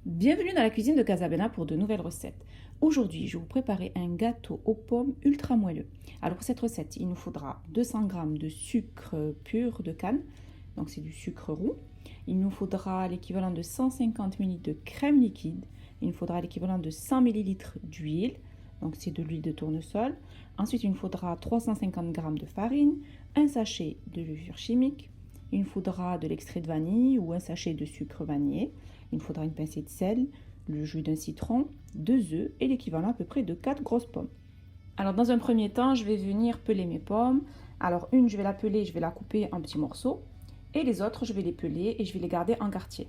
Bienvenue dans la cuisine de Casablanca pour de nouvelles recettes. Aujourd'hui, je vais vous préparer un gâteau aux pommes ultra moelleux. Alors pour cette recette, il nous faudra 200 g de sucre pur de canne, donc c'est du sucre roux. Il nous faudra l'équivalent de 150 ml de crème liquide. Il nous faudra l'équivalent de 100 ml d'huile, donc c'est de l'huile de tournesol. Ensuite, il nous faudra 350 g de farine, un sachet de levure chimique. Il nous faudra de l'extrait de vanille ou un sachet de sucre vanillé. Il nous faudra une pincée de sel, le jus d'un citron, 2 œufs et l'équivalent à peu près de 4 grosses pommes. Alors dans un premier temps, je vais venir peler mes pommes. Alors une, je vais la peler, je vais la couper en petits morceaux. Et les autres, je vais les peler et je vais les garder en quartier.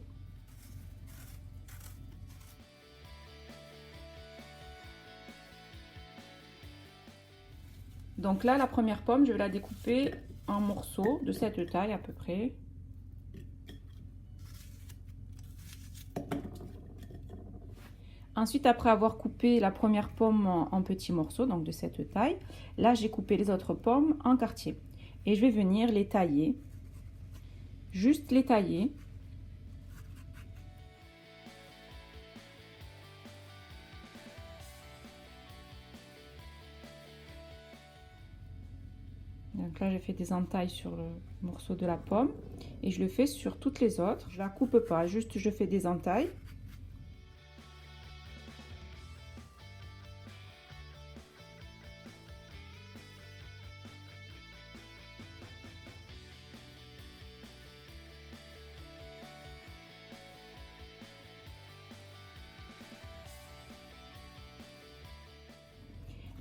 Donc là, la première pomme, je vais la découper en morceaux de cette taille à peu près. Ensuite, après avoir coupé la première pomme en petits morceaux, donc de cette taille, là j'ai coupé les autres pommes en quartier. Et je vais venir les tailler, juste les tailler. Donc là j'ai fait des entailles sur le morceau de la pomme et je le fais sur toutes les autres. Je la coupe pas, juste je fais des entailles.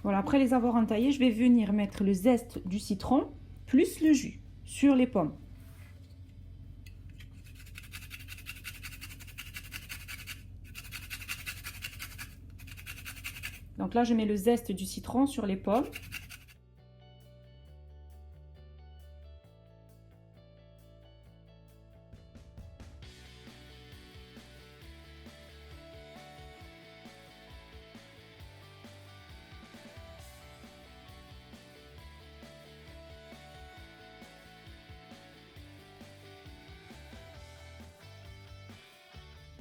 Voilà, après les avoir entaillés, je vais venir mettre le zeste du citron plus le jus sur les pommes. Donc là, je mets le zeste du citron sur les pommes.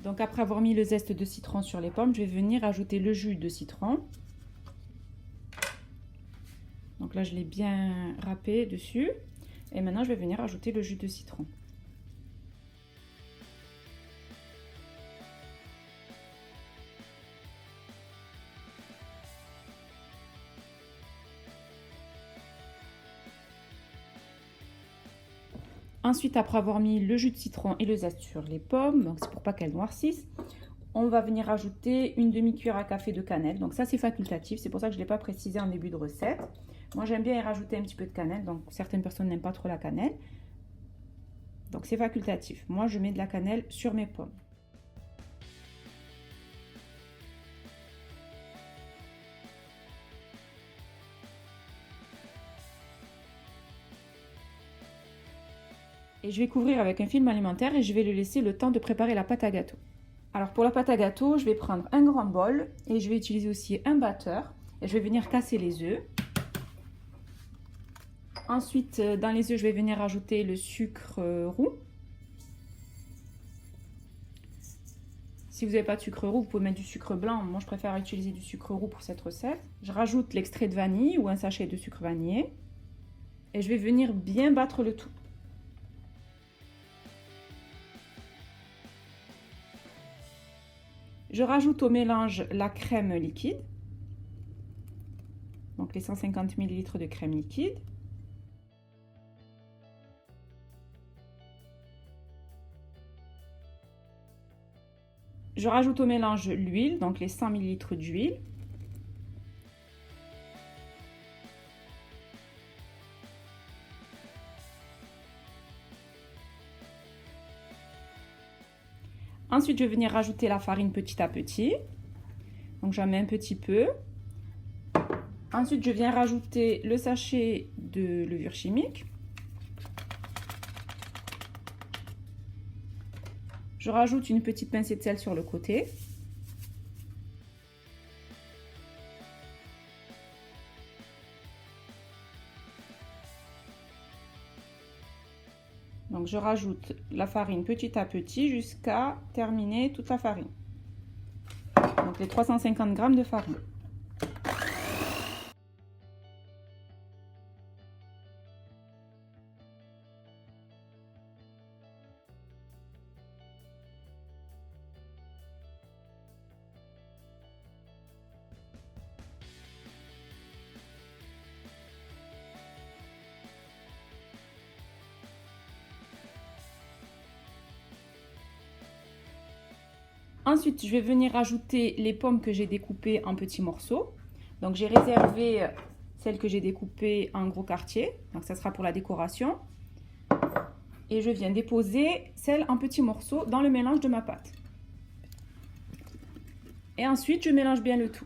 Donc après avoir mis le zeste de citron sur les pommes, je vais venir ajouter le jus de citron. Donc là, je l'ai bien râpé dessus. Et maintenant, je vais venir ajouter le jus de citron. Ensuite, après avoir mis le jus de citron et le zeste sur les pommes, donc c'est pour pas qu'elles noircissent, on va venir ajouter une demi-cuillère à café de cannelle. Donc ça, c'est facultatif, c'est pour ça que je ne l'ai pas précisé en début de recette. Moi, j'aime bien y rajouter un petit peu de cannelle, donc certaines personnes n'aiment pas trop la cannelle. Donc c'est facultatif. Moi, je mets de la cannelle sur mes pommes. Et je vais couvrir avec un film alimentaire et je vais le laisser le temps de préparer la pâte à gâteau. Alors pour la pâte à gâteau, je vais prendre un grand bol et je vais utiliser aussi un batteur. Et je vais venir casser les œufs. Ensuite, dans les œufs, je vais venir ajouter le sucre roux. Si vous n'avez pas de sucre roux, vous pouvez mettre du sucre blanc. Moi, je préfère utiliser du sucre roux pour cette recette. Je rajoute l'extrait de vanille ou un sachet de sucre vanillé. Et je vais venir bien battre le tout. Je rajoute au mélange la crème liquide, donc les 150 ml de crème liquide. Je rajoute au mélange l'huile, donc les 100 ml d'huile. Ensuite, je vais venir rajouter la farine petit à petit. Donc, j'en mets un petit peu. Ensuite, je viens rajouter le sachet de levure chimique. Je rajoute une petite pincée de sel sur le côté. Donc je rajoute la farine petit à petit jusqu'à terminer toute la farine. Donc les 350 g de farine. Ensuite, je vais venir ajouter les pommes que j'ai découpées en petits morceaux. Donc, j'ai réservé celles que j'ai découpées en gros quartier. Donc, ça sera pour la décoration. Et je viens déposer celles en petits morceaux dans le mélange de ma pâte. Et ensuite, je mélange bien le tout.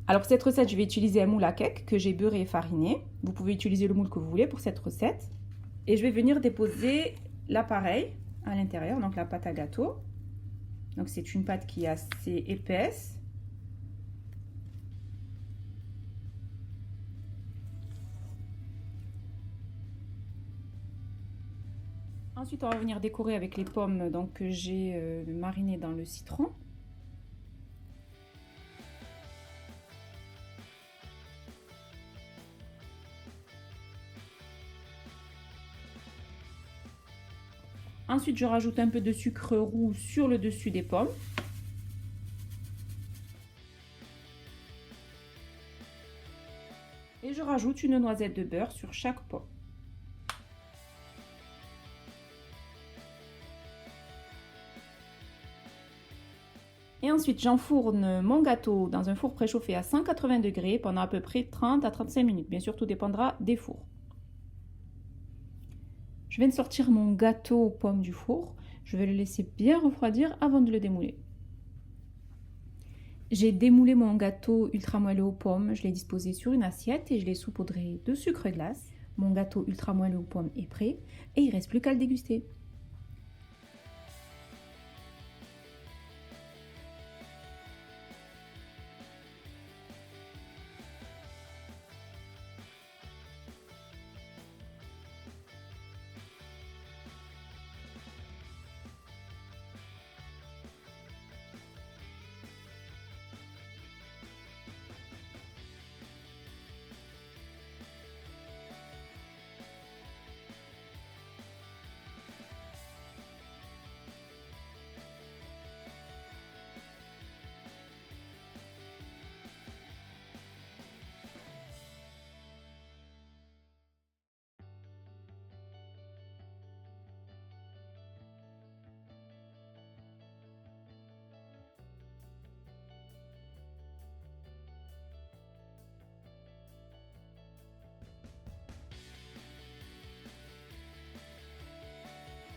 Alors pour cette recette, je vais utiliser un moule à cake que j'ai beurré et fariné. Vous pouvez utiliser le moule que vous voulez pour cette recette. Et je vais venir déposer l'appareil à l'intérieur, donc la pâte à gâteau. Donc c'est une pâte qui est assez épaisse. Ensuite, on va venir décorer avec les pommes donc, que j'ai marinées dans le citron. Ensuite, je rajoute un peu de sucre roux sur le dessus des pommes. Et je rajoute une noisette de beurre sur chaque pomme. Et ensuite, j'enfourne mon gâteau dans un four préchauffé à 180 degrés pendant à peu près 30 à 35 minutes. Bien sûr, tout dépendra des fours. Je viens de sortir mon gâteau aux pommes du four. Je vais le laisser bien refroidir avant de le démouler. J'ai démoulé mon gâteau ultra moelleux aux pommes. Je l'ai disposé sur une assiette et je l'ai saupoudré de sucre glace. Mon gâteau ultra moelleux aux pommes est prêt et il ne reste plus qu'à le déguster.